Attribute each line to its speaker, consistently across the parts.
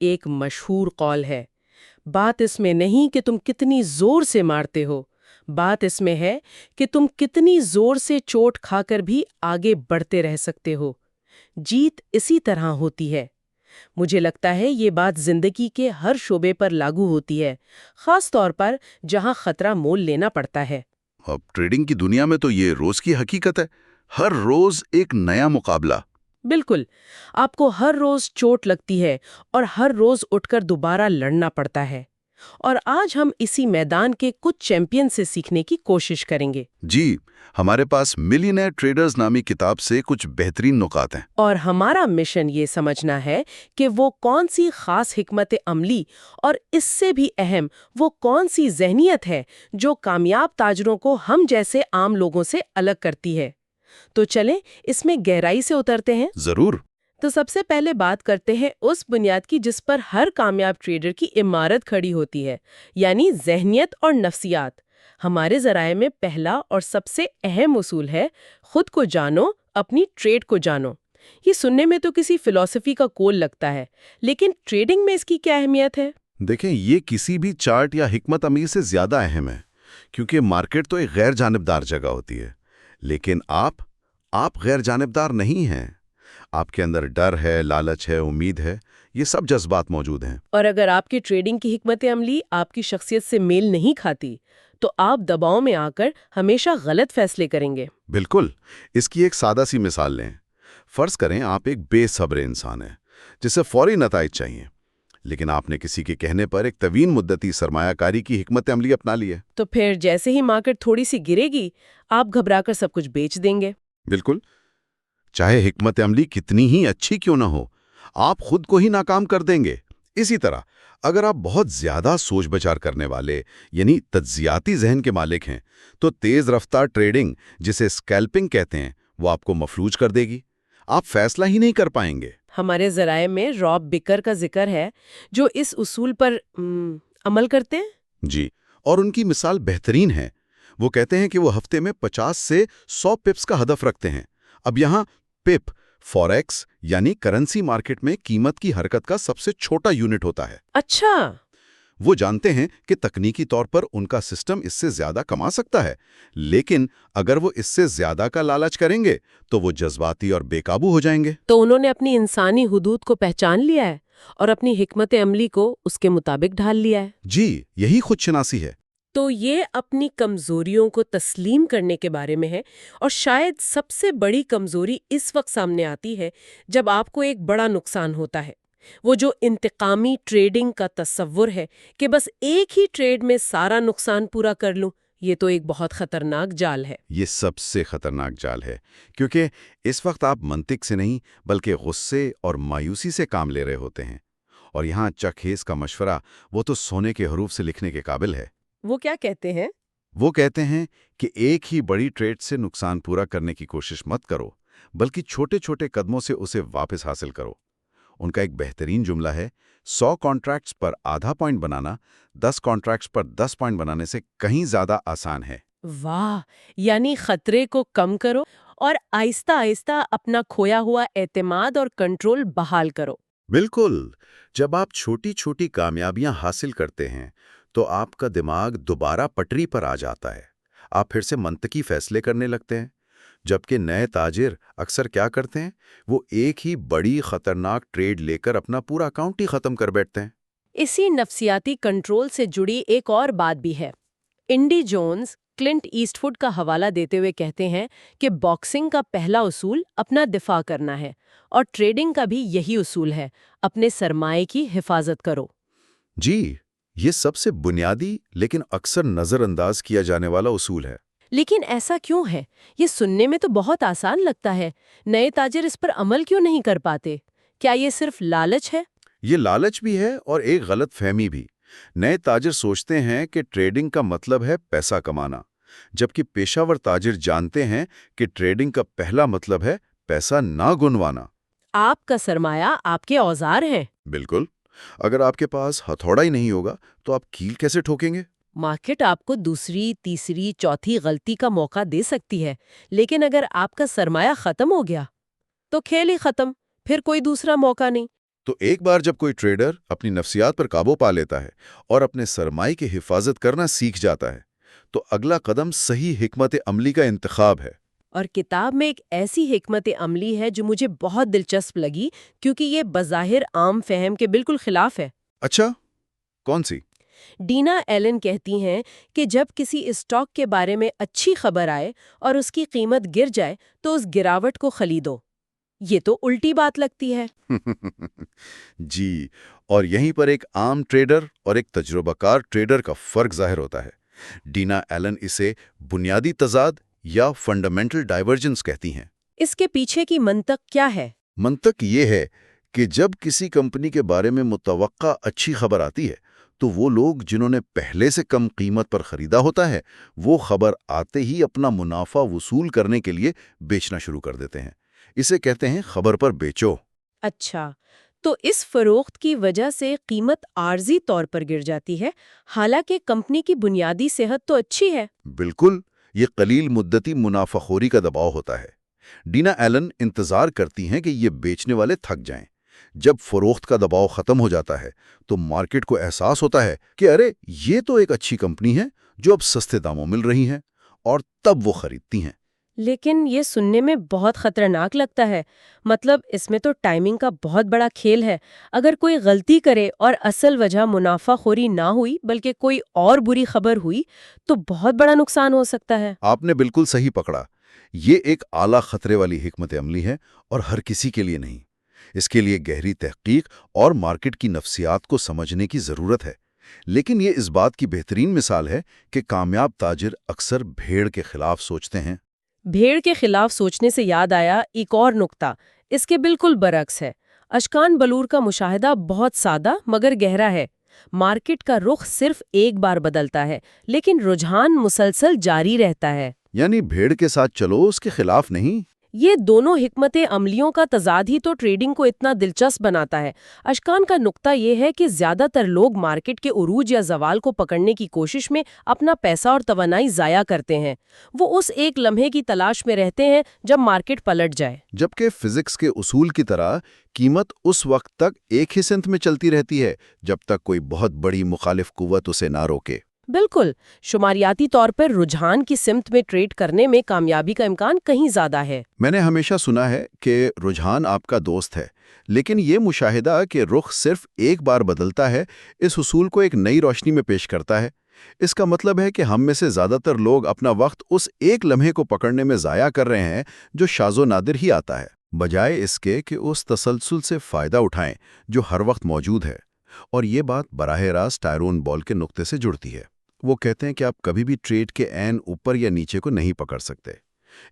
Speaker 1: ایک مشہور قول ہے، بات اس میں نہیں کہ تم کتنی زور سے مارتے ہو، بات اس میں ہے کہ تم کتنی زور سے چوٹ کھا کر بھی آگے بڑھتے رہ سکتے ہو۔ جیت اسی طرح ہوتی ہے۔ مجھے لگتا ہے یہ بات زندگی کے ہر شعبے پر لاگو ہوتی ہے، خاص طور پر جہاں خطرہ مول لینا پڑتا ہے۔
Speaker 2: اب ٹریڈنگ کی دنیا میں تو یہ روز کی حقیقت ہے، ہر روز ایک نیا مقابلہ۔
Speaker 1: بالکل، آپ کو ہر روز چوٹ لگتی ہے اور ہر روز اٹھ کر دوبارہ لڑنا پڑتا ہے۔ اور آج ہم اسی میدان کے کچھ چیمپئن سے سیکھنے کی کوشش کریں گے۔
Speaker 2: جی، ہمارے پاس ملینئر ٹریڈرز نامی کتاب سے کچھ بہترین نکات ہیں۔
Speaker 1: اور ہمارا مشن یہ سمجھنا ہے کہ وہ کون سی خاص حکمت عملی اور اس سے بھی اہم وہ کون سی ذہنیت ہے جو کامیاب تاجروں کو ہم جیسے عام لوگوں سے الگ کرتی ہے۔ تو چلیں اس میں گہرائی سے اترتے ہیں۔
Speaker 2: ضرور۔
Speaker 1: تو سب سے پہلے بات کرتے ہیں اس بنیاد کی جس پر ہر کامیاب ٹریڈر کی عمارت کھڑی ہوتی ہے، یعنی ذہنیت اور نفسیات۔ ہمارے ذرائع میں پہلا اور سب سے اہم اصول ہے، خود کو جانو، اپنی ٹریڈ کو جانو۔ یہ سننے میں تو کسی فلسفی کا قول لگتا ہے، لیکن ٹریڈنگ میں اس کی کیا اہمیت ہے؟
Speaker 2: دیکھیں، یہ کسی بھی چارٹ یا حکمت عملی سے زیادہ اہم ہے، کیونکہ مارکیٹ تو ایک غیر جانبدار جگہ ہوتی ہے، لیکن آپ غیر جانبدار نہیں ہیں۔ آپ کے اندر ڈر ہے، لالچ ہے، امید ہے، یہ سب جذبات موجود ہیں۔
Speaker 1: اور اگر آپ کی ٹریڈنگ کی حکمت عملی آپ کی شخصیت سے میل نہیں کھاتی، تو آپ دباؤ میں آ کر ہمیشہ غلط فیصلے کریں گے۔
Speaker 2: بالکل، اس کی ایک سادہ سی مثال لیں۔ فرض کریں آپ ایک بے صبر انسان ہیں جسے فوری نتائج چاہیے، لیکن آپ نے کسی کے کہنے پر ایک طویل مدتی سرمایہ کاری کی حکمت عملی اپنا لی ہے۔
Speaker 1: تو پھر جیسے ہی مارکیٹ تھوڑی سی گرے گی، آپ گھبرا کر سب کچھ بیچ دیں گے۔
Speaker 2: بالکل، چاہے حکمت عملی کتنی ہی اچھی کیوں نہ ہو، آپ خود کو ہی ناکام کر دیں گے۔ اسی طرح اگر آپ بہت زیادہ سوچ بچار کرنے والے یعنی تجزیاتی ذہن کے مالک ہیں، تو تیز رفتار ٹریڈنگ جسے اسکیلپنگ کہتے ہیں وہ آپ کو مفلوج کر دے گی۔ آپ فیصلہ ہی نہیں کر پائیں گے۔
Speaker 1: ہمارے ذرائع میں راب بکر کا ذکر ہے جو اس اصول پر عمل کرتے ہیں۔
Speaker 2: جی، اور ان کی مثال بہترین ہے۔ وہ کہتے ہیں کہ وہ ہفتے میں 50 سے 100 پپس کا ہدف رکھتے ہیں۔ اب یہاں پپ فوریکس یعنی کرنسی مارکیٹ میں قیمت کی حرکت کا سب سے چھوٹا یونٹ ہوتا ہے۔
Speaker 1: اچھا،
Speaker 2: وہ جانتے ہیں کہ تکنیکی طور پر ان کا سسٹم اس سے زیادہ کما سکتا ہے، لیکن اگر وہ اس سے زیادہ کا لالچ کریں گے تو وہ جذباتی اور بے قابو ہو جائیں گے۔
Speaker 1: تو انہوں نے اپنی انسانی حدود کو پہچان لیا ہے اور اپنی حکمت عملی کو اس کے مطابق ڈھال لیا ہے۔
Speaker 2: جی، یہی خود شناسی ہے۔
Speaker 1: تو یہ اپنی کمزوریوں کو تسلیم کرنے کے بارے میں ہے، اور شاید سب سے بڑی کمزوری اس وقت سامنے آتی ہے جب آپ کو ایک بڑا نقصان ہوتا ہے۔ وہ جو انتقامی ٹریڈنگ کا تصور ہے کہ بس ایک ہی ٹریڈ میں سارا نقصان پورا کر لوں، یہ تو ایک بہت خطرناک جال ہے۔
Speaker 2: یہ سب سے خطرناک جال ہے، کیونکہ اس وقت آپ منطق سے نہیں بلکہ غصے اور مایوسی سے کام لے رہے ہوتے ہیں۔ اور یہاں چکھیز کا مشورہ وہ تو سونے کے حروف سے لکھنے کے قابل ہے۔
Speaker 1: وہ کیا کہتے ہیں؟
Speaker 2: وہ کہتے ہیں کہ ایک ہی بڑی ٹریڈ سے نقصان پورا کرنے کی کوشش مت کرو، بلکہ چھوٹے چھوٹے قدموں سے اسے واپس حاصل کرو۔ ان کا ایک بہترین جملہ ہے، 100 کانٹریکٹس پر آدھا پوائنٹ بنانا 10 کانٹریکٹس پر 10 پوائنٹ بنانے سے کہیں زیادہ آسان ہے۔
Speaker 1: واہ، یعنی خطرے کو کم کرو اور آہستہ آہستہ اپنا کھویا ہوا اعتماد اور کنٹرول بحال کرو۔
Speaker 2: بالکل، جب آپ چھوٹی چھوٹی کامیابیاں حاصل کرتے ہیں تو آپ کا دماغ دوبارہ پٹری پر آ جاتا ہے۔ آپ پھر سے منطقی فیصلے کرنے لگتے ہیں، جبکہ نئے تاجر اکثر کیا کرتے ہیں، وہ ایک ہی بڑی خطرناک ٹریڈ لے کر اپنا پورا اکاؤنٹ ہی ختم کر بیٹھتے ہیں۔
Speaker 1: اسی نفسیاتی کنٹرول سے جڑی ایک اور بات بھی ہے۔ انڈی جونز کلنٹ ایسٹ فوڈ کا حوالہ دیتے ہوئے کہتے ہیں کہ باکسنگ کا پہلا اصول اپنا دفاع کرنا ہے، اور ٹریڈنگ کا بھی یہی اصول ہے، اپنے سرمائے کی حفاظت کرو۔
Speaker 2: جی، یہ سب سے بنیادی لیکن اکثر نظر انداز کیا جانے والا اصول ہے۔
Speaker 1: لیکن ایسا کیوں ہے؟ یہ سننے میں تو بہت آسان لگتا ہے۔ نئے تاجر اس پر عمل کیوں نہیں کر پاتے؟ کیا یہ صرف لالچ ہے؟
Speaker 2: یہ لالچ بھی ہے اور ایک غلط فہمی بھی۔ نئے تاجر سوچتے ہیں کہ ٹریڈنگ کا مطلب ہے پیسہ کمانا، جبکہ پیشہ ور تاجر جانتے ہیں کہ ٹریڈنگ کا پہلا مطلب ہے پیسہ نہ گنوانا۔
Speaker 1: آپ کا سرمایہ آپ کے اوزار ہیں۔
Speaker 2: بالکل، اگر آپ کے پاس ہتھوڑا ہی نہیں ہوگا تو آپ کیل کیسے ٹھوکیں گے؟
Speaker 1: مارکیٹ آپ کو دوسری، تیسری، چوتھی غلطی کا موقع دے سکتی ہے، لیکن اگر آپ کا سرمایہ ختم ہو گیا تو کھیل ہی ختم، پھر کوئی دوسرا موقع نہیں۔
Speaker 2: تو ایک بار جب کوئی ٹریڈر اپنی نفسیات پر قابو پا لیتا ہے اور اپنے سرمائے کی حفاظت کرنا سیکھ جاتا ہے تو اگلا قدم صحیح حکمت عملی کا انتخاب ہے۔
Speaker 1: اور کتاب میں ایک ایسی حکمت عملی ہے جو مجھے بہت دلچسپ لگی کیونکہ یہ بظاہر عام فہم کے بالکل خلاف ہے۔
Speaker 2: اچھا، کون سی؟
Speaker 1: ڈینا ایلن کہتی ہیں کہ جب کسی اسٹاک کے بارے میں اچھی خبر آئے اور اس کی قیمت گر جائے تو اس گراوٹ کو خریدو۔ یہ تو الٹی بات لگتی ہے۔
Speaker 2: جی، اور یہیں پر ایک عام ٹریڈر اور ایک تجربہ کار ٹریڈر کا فرق ظاہر ہوتا ہے۔ ڈینا ایلن اسے بنیادی تضاد یا فنڈامنٹل ڈائیورجنس کہتی ہیں۔
Speaker 1: اس کے پیچھے کی منطق کیا ہے؟
Speaker 2: منطق یہ ہے کہ جب کسی کمپنی کے بارے میں متوقع اچھی خبر آتی ہے تو وہ لوگ جنہوں نے پہلے سے کم قیمت پر خریدا ہوتا ہے وہ خبر آتے ہی اپنا منافع وصول کرنے کے لیے بیچنا شروع کر دیتے ہیں۔ اسے کہتے ہیں خبر پر بیچو۔
Speaker 1: اچھا، تو اس فروخت کی وجہ سے قیمت عارضی طور پر گر جاتی ہے، حالانکہ کمپنی کی بنیادی صحت تو اچھی ہے۔
Speaker 2: بالکل، یہ قلیل مدتی منافع خوری کا دباؤ ہوتا ہے۔ ڈینا ایلن انتظار کرتی ہیں کہ یہ بیچنے والے تھک جائیں۔ جب فروخت کا دباؤ ختم ہو جاتا ہے تو مارکیٹ کو احساس ہوتا ہے کہ ارے یہ تو ایک اچھی کمپنی ہے جو اب سستے داموں مل رہی ہیں، اور تب وہ خریدتی ہیں۔
Speaker 1: لیکن یہ سننے میں بہت خطرناک لگتا ہے۔ مطلب اس میں تو ٹائمنگ کا بہت بڑا کھیل ہے۔ اگر کوئی غلطی کرے اور اصل وجہ منافع خوری نہ ہوئی بلکہ کوئی اور بری خبر ہوئی تو بہت بڑا نقصان ہو سکتا ہے۔
Speaker 2: آپ نے بالکل صحیح پکڑا۔ یہ ایک اعلیٰ خطرے والی حکمت عملی ہے اور ہر کسی کے لیے نہیں۔ اس کے لیے گہری تحقیق اور مارکیٹ کی نفسیات کو سمجھنے کی ضرورت ہے۔ لیکن یہ اس بات کی بہترین مثال ہے کہ کامیاب تاجر اکثر بھیڑ کے خلاف سوچتے ہیں۔
Speaker 1: بھیڑ کے خلاف سوچنے سے یاد آیا ایک اور نقطہ، اس کے بالکل برعکس ہے۔ اشکان بلور کا مشاہدہ بہت سادہ مگر گہرا ہے۔ مارکیٹ کا رخ صرف ایک بار بدلتا ہے لیکن رجحان مسلسل جاری رہتا ہے۔
Speaker 2: یعنی بھیڑ کے ساتھ چلو، اس کے خلاف نہیں۔
Speaker 1: یہ دونوں حکمت عملیوں کا تضاد ہی تو ٹریڈنگ کو اتنا دلچسپ بناتا ہے۔ اشکان کا نقطہ یہ ہے کہ زیادہ تر لوگ مارکیٹ کے عروج یا زوال کو پکڑنے کی کوشش میں اپنا پیسہ اور توانائی ضائع کرتے ہیں۔ وہ اس ایک لمحے کی تلاش میں رہتے ہیں جب مارکیٹ پلٹ جائے۔
Speaker 2: جبکہ فزکس کے اصول کی طرح قیمت اس وقت تک ایک ہی سمت میں چلتی رہتی ہے جب تک کوئی بہت بڑی مخالف قوت اسے نہ روکے۔
Speaker 1: بالکل، شماریاتی طور پر رجحان کی سمت میں ٹریڈ کرنے میں کامیابی کا امکان کہیں زیادہ ہے۔
Speaker 2: میں نے ہمیشہ سنا ہے کہ رجحان آپ کا دوست ہے، لیکن یہ مشاہدہ کہ رخ صرف ایک بار بدلتا ہے اس اصول کو ایک نئی روشنی میں پیش کرتا ہے۔ اس کا مطلب ہے کہ ہم میں سے زیادہ تر لوگ اپنا وقت اس ایک لمحے کو پکڑنے میں ضائع کر رہے ہیں جو شاذ و نادر ہی آتا ہے، بجائے اس کے کہ اس تسلسل سے فائدہ اٹھائیں جو ہر وقت موجود ہے۔ اور یہ بات براہ راست ٹائرون بول کے نقطے سے جڑتی ہے۔ وہ کہتے ہیں کہ آپ کبھی بھی ٹریڈ کے عین اوپر یا نیچے کو نہیں پکڑ سکتے۔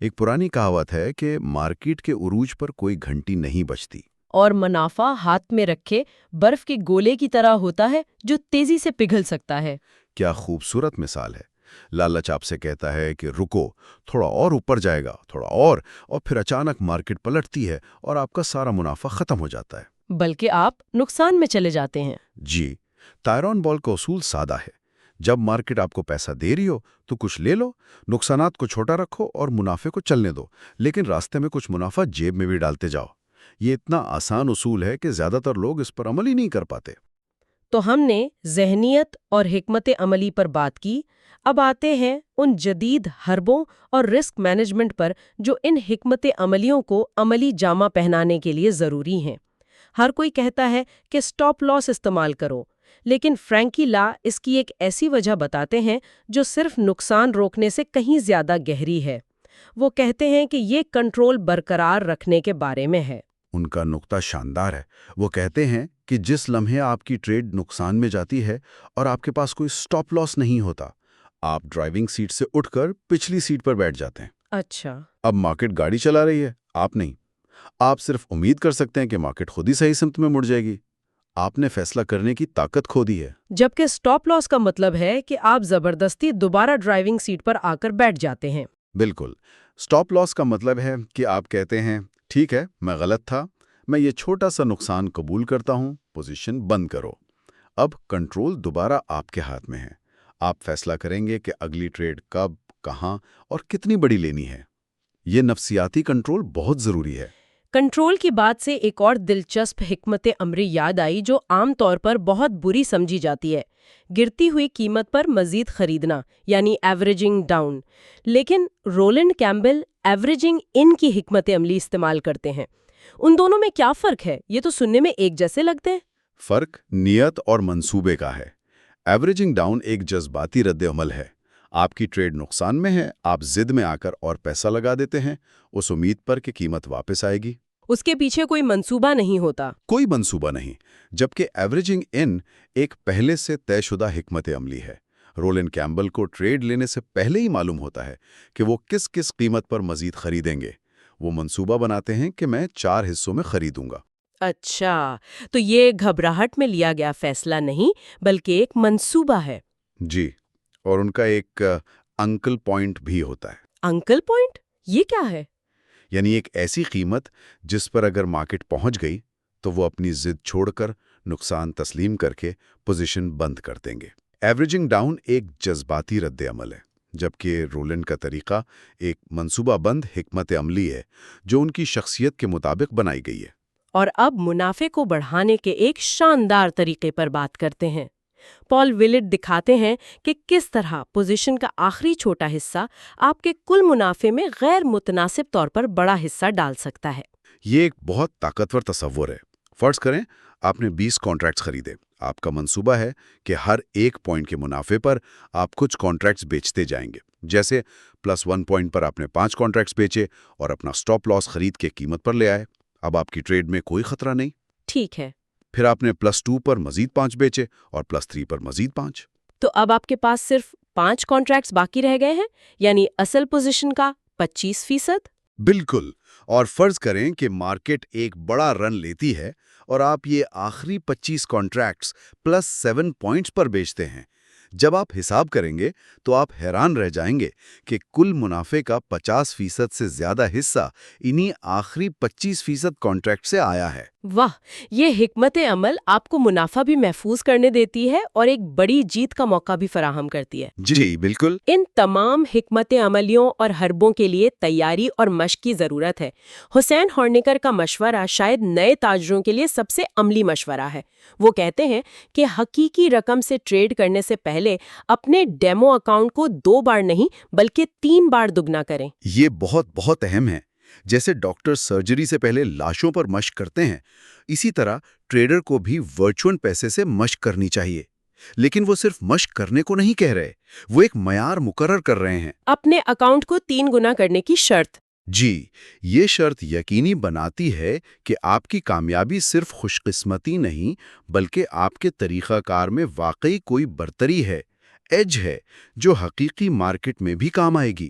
Speaker 2: ایک پرانی کہاوت ہے کہ مارکیٹ کے عروج پر کوئی گھنٹی نہیں بجتی،
Speaker 1: اور منافع ہاتھ میں رکھے برف کے گولے کی طرح ہوتا ہے جو تیزی سے پگھل سکتا ہے۔
Speaker 2: کیا خوبصورت مثال ہے۔ لالچ آپ سے کہتا ہے کہ رکو، تھوڑا اور اوپر جائے گا، تھوڑا اور پھر اچانک مارکیٹ پلٹتی ہے اور آپ کا سارا منافع ختم ہو جاتا ہے،
Speaker 1: بلکہ آپ نقصان میں چلے جاتے ہیں۔
Speaker 2: جی، ٹائرون بول کا اصول سادہ ہے۔ جب مارکیٹ آپ کو پیسہ دے رہی ہو تو کچھ لے لو، نقصانات کو چھوٹا رکھو اور منافع کو چلنے دو، لیکن راستے میں کچھ منافع جیب میں بھی ڈالتے جاؤ۔ یہ اتنا آسان اصول ہے کہ زیادہ تر لوگ اس پر عمل ہی نہیں کر پاتے۔
Speaker 1: تو ہم نے ذہنیت اور حکمت عملی پر بات کی، اب آتے ہیں ان جدید حربوں اور رسک مینجمنٹ پر جو ان حکمت عملیوں کو عملی جامہ پہنانے کے لیے ضروری ہیں۔ ہر کوئی کہتا ہے کہ سٹاپ لاس استعمال کرو، لیکن فرینکی لا اس کی ایک ایسی وجہ بتاتے ہیں جو صرف نقصان روکنے سے کہیں زیادہ گہری ہے۔ وہ کہتے ہیں کہ یہ کنٹرول برقرار رکھنے کے بارے میں ہے۔
Speaker 2: ان کا نقطہ شاندار ہے۔ وہ کہتے ہیں کہ جس لمحے آپ کی ٹریڈ نقصان میں جاتی ہے اور آپ کے پاس کوئی سٹاپ لاس نہیں ہوتا، آپ ڈرائیونگ سیٹ سے اٹھ کر پچھلی سیٹ پر بیٹھ جاتے ہیں۔
Speaker 1: اچھا،
Speaker 2: اب مارکیٹ گاڑی چلا رہی ہے، آپ نہیں۔ آپ صرف امید کر سکتے ہیں کہ مارکیٹ خود ہی صحیح سمت میں مڑ جائے گی۔ آپ نے فیصلہ کرنے کی طاقت کھو دی ہے۔
Speaker 1: جبکہ سٹاپ لاس کا مطلب ہے کہ آپ زبردستی دوبارہ ڈرائیونگ سیٹ پر آ کر بیٹھ جاتے ہیں۔
Speaker 2: بالکل، سٹاپ لاس کا مطلب ہے کہ آپ کہتے ہیں ٹھیک ہے، میں غلط تھا، میں یہ چھوٹا سا نقصان قبول کرتا ہوں، پوزیشن بند کرو۔ اب کنٹرول دوبارہ آپ کے ہاتھ میں ہے۔ آپ فیصلہ کریں گے کہ اگلی ٹریڈ کب، کہاں اور کتنی بڑی لینی ہے۔ یہ نفسیاتی کنٹرول بہت ضروری ہے۔
Speaker 1: کنٹرول کی بات سے ایک اور دلچسپ حکمت عملی یاد آئی جو عام طور پر بہت بری سمجھی جاتی ہے، گرتی ہوئی قیمت پر مزید خریدنا یعنی ایوریجنگ ڈاؤن۔ لیکن رولنڈ کیمبل ایوریجنگ ان کی حکمت عملی استعمال کرتے ہیں۔ ان دونوں میں کیا فرق ہے؟ یہ تو سننے میں ایک جیسے لگتے ہیں۔
Speaker 2: فرق نیت اور منصوبے کا ہے۔ ایوریجنگ ڈاؤن ایک جذباتی رد عمل ہے۔ آپ کی ٹریڈ نقصان میں ہے، آپ ضد میں آ کر اور پیسہ لگا دیتے ہیں اس امید پر کہ قیمت واپس آئے گی۔
Speaker 1: اس کے پیچھے کوئی منصوبہ نہیں ہوتا۔
Speaker 2: کوئی منصوبہ نہیں، جبکہ ایوریجنگ ان ایک پہلے سے طے شدہ حکمت عملی ہے۔ رولنڈ کیمبل کو ٹریڈ لینے سے پہلے ہی معلوم ہوتا ہے کہ وہ کس کس قیمت پر مزید خریدیں گے۔ وہ منصوبہ بناتے ہیں کہ میں 4 حصوں میں خریدوں گا۔
Speaker 1: اچھا، تو یہ گھبراہٹ میں لیا گیا فیصلہ نہیں بلکہ ایک منصوبہ ہے۔
Speaker 2: جی، اور ان کا ایک انکل پوائنٹ بھی ہوتا ہے۔
Speaker 1: انکل پوائنٹ یہ کیا ہے؟
Speaker 2: یعنی ایک ایسی قیمت جس پر اگر مارکیٹ پہنچ گئی تو وہ اپنی ضد چھوڑ کر نقصان تسلیم کر کے پوزیشن بند کر دیں گے۔ ایوریجنگ ڈاؤن ایک جذباتی رد عمل ہے، جبکہ رولنڈ کا طریقہ ایک منصوبہ بند حکمت عملی ہے جو ان کی شخصیت کے مطابق بنائی گئی ہے۔
Speaker 1: اور اب منافع کو بڑھانے کے ایک شاندار طریقے پر بات کرتے ہیں۔ پال ویلٹ دکھاتے ہیں کہ کس طرح پوزیشن کا آخری چھوٹا حصہ آپ کے کل منافع میں غیر متناسب طور پر بڑا حصہ ڈال سکتا ہے۔
Speaker 2: یہ ایک بہت طاقتور تصور ہے۔ فرض کریں آپ نے 20 کانٹریکٹس خریدے۔ آپ کا منصوبہ ہے کہ ہر ایک پوائنٹ کے منافع پر آپ کچھ کانٹریکٹس بیچتے جائیں گے۔ جیسے +1 پوائنٹ پر آپ نے 5 کانٹریکٹس بیچے اور اپنا سٹاپ لاس خرید کے قیمت پر لے آئے۔ اب آپ کی ٹریڈ میں کوئی خطرہ نہیں۔
Speaker 1: ٹھیک ہے۔
Speaker 2: پھر آپ نے +2 پر مزید 5 بیچے اور +3 پر مزید 5۔
Speaker 1: تو اب آپ کے پاس صرف 5 کانٹریکٹس باقی رہ گئے ہیں، یعنی اصل پوزیشن کا 25%۔
Speaker 2: بالکل، اور فرض کریں کہ مارکیٹ ایک بڑا رن لیتی ہے اور آپ یہ آخری 25 کانٹریکٹس +7 پوائنٹس پر بیچتے ہیں۔ جب آپ حساب کریں گے تو آپ حیران رہ جائیں گے کہ کل منافع کا 50% سے زیادہ حصہ انہی آخری 25% کانٹریکٹ سے آیا ہے۔
Speaker 1: واہ، یہ حکمت عمل آپ کو منافع بھی محفوظ کرنے دیتی ہے اور ایک بڑی جیت کا موقع بھی فراہم کرتی ہے۔
Speaker 2: جی بالکل۔
Speaker 1: ان تمام حکمت عملیوں اور حربوں کے لیے تیاری اور مشق کی ضرورت ہے۔ حسین ہورنیکر کا مشورہ شاید نئے تاجروں کے لیے سب سے عملی مشورہ ہے۔ وہ کہتے ہیں کہ حقیقی رقم سے ٹریڈ کرنے سے پہلے اپنے ڈیمو اکاؤنٹ کو 2 بار نہیں بلکہ 3 بار دگنا کریں۔
Speaker 2: یہ بہت اہم ہے۔ جیسے ڈاکٹر سرجری سے پہلے لاشوں پر مشق کرتے ہیں، اسی طرح ٹریڈر کو بھی ورچوئل پیسے سے مشق کرنی چاہیے۔ لیکن وہ صرف مشق کرنے کو نہیں کہہ رہے، وہ ایک معیار مقرر کر رہے ہیں۔
Speaker 1: اپنے اکاؤنٹ کو 3 گنا کرنے کی شرط۔
Speaker 2: جی، یہ شرط یقینی بناتی ہے کہ آپ کی کامیابی صرف خوش قسمتی نہیں بلکہ آپ کے طریقہ کار میں واقعی کوئی برتری ہے، ایج ہے، جو حقیقی مارکیٹ میں بھی کام آئے گی۔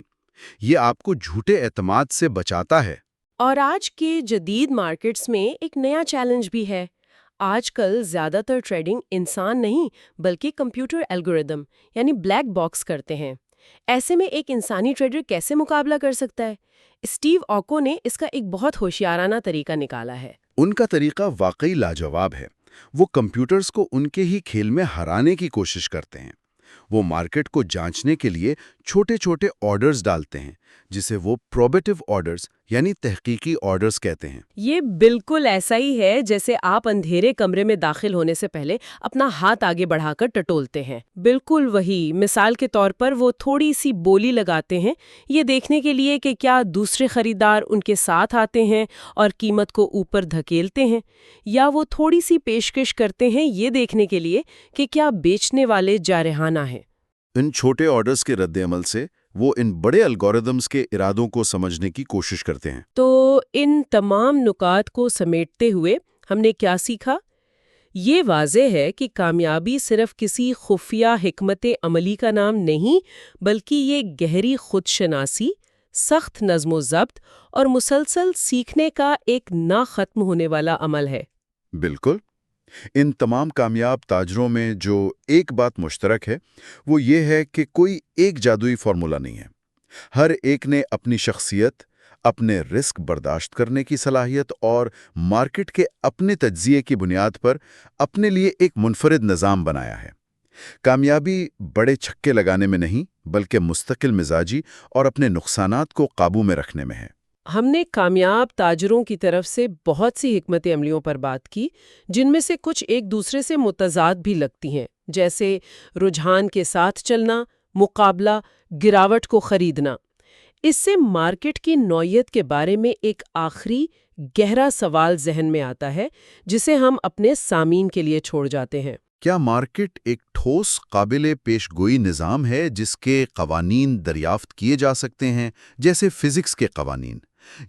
Speaker 2: یہ آپ کو جھوٹے اعتماد سے بچاتا ہے۔
Speaker 1: اور آج کے جدید مارکیٹس میں ایک نیا چیلنج بھی ہے۔ آج کل زیادہ تر ٹریڈنگ انسان نہیں بلکہ کمپیوٹر الگوریدم یعنی بلیک باکس کرتے ہیں۔ ایسے میں ایک انسانی ٹریڈر کیسے مقابلہ کر سکتا ہے؟ اسٹیو آکو نے اس کا ایک بہت ہوشیارانہ طریقہ نکالا ہے۔
Speaker 2: ان کا طریقہ واقعی لاجواب ہے۔ وہ کمپیوٹرز کو ان کے ہی کھیل میں ہرانے کی کوشش کرتے ہیں۔ وہ مارکیٹ کو جانچنے کے لیے چھوٹے چھوٹے آرڈرز ڈالتے ہیں، جسے وہ پروبیٹیو آرڈرز یعنی تحقیقی آرڈرز کہتے ہیں۔
Speaker 1: یہ بالکل ایسا ہی ہے جیسے آپ اندھیرے کمرے میں داخل ہونے سے پہلے اپنا ہاتھ آگے بڑھا کر ٹٹولتے ہیں۔ بالکل وہی، مثال کے طور پر وہ تھوڑی سی بولی لگاتے ہیں یہ دیکھنے کے لیے کہ کیا دوسرے خریدار ان کے ساتھ آتے ہیں اور قیمت کو اوپر دھکیلتے ہیں، یا وہ تھوڑی سی پیشکش کرتے ہیں یہ دیکھنے کے لیے کہ کیا بیچنے والے جارحانہ ہیں۔
Speaker 2: ان چھوٹے آرڈرز کے رد عمل سے وہ ان بڑے الگوریدمز کے ارادوں کو سمجھنے کی کوشش کرتے ہیں۔
Speaker 1: تو ان تمام نکات کو سمیٹتے ہوئے ہم نے کیا سیکھا؟ یہ واضح ہے کہ کامیابی صرف کسی خفیہ حکمت عملی کا نام نہیں بلکہ یہ گہری خود شناسی، سخت نظم و ضبط اور مسلسل سیکھنے کا ایک نہ ختم ہونے والا عمل ہے۔
Speaker 2: بالکل۔ ان تمام کامیاب تاجروں میں جو ایک بات مشترک ہے وہ یہ ہے کہ کوئی ایک جادوئی فارمولا نہیں ہے۔ ہر ایک نے اپنی شخصیت، اپنے رسک برداشت کرنے کی صلاحیت اور مارکیٹ کے اپنے تجزیے کی بنیاد پر اپنے لیے ایک منفرد نظام بنایا ہے۔ کامیابی بڑے چھکے لگانے میں نہیں بلکہ مستقل مزاجی اور اپنے نقصانات کو قابو میں رکھنے میں ہے۔
Speaker 1: ہم نے کامیاب تاجروں کی طرف سے بہت سی حکمت عملیوں پر بات کی، جن میں سے کچھ ایک دوسرے سے متضاد بھی لگتی ہیں، جیسے رجحان کے ساتھ چلنا، مقابلہ، گراوٹ کو خریدنا۔ اس سے مارکیٹ کی نوعیت کے بارے میں ایک آخری گہرا سوال ذہن میں آتا ہے، جسے ہم اپنے سامعین کے لیے چھوڑ جاتے ہیں۔
Speaker 2: کیا مارکیٹ ایک ٹھوس قابل پیش گوئی نظام ہے جس کے قوانین دریافت کیے جا سکتے ہیں، جیسے فزکس کے قوانین،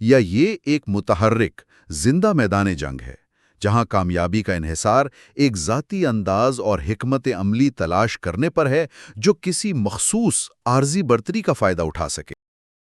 Speaker 2: یا یہ ایک متحرک، زندہ میدان جنگ ہے جہاں کامیابی کا انحصار ایک ذاتی انداز اور حکمت عملی تلاش کرنے پر ہے جو کسی مخصوص عارضی برتری کا فائدہ اٹھا سکے؟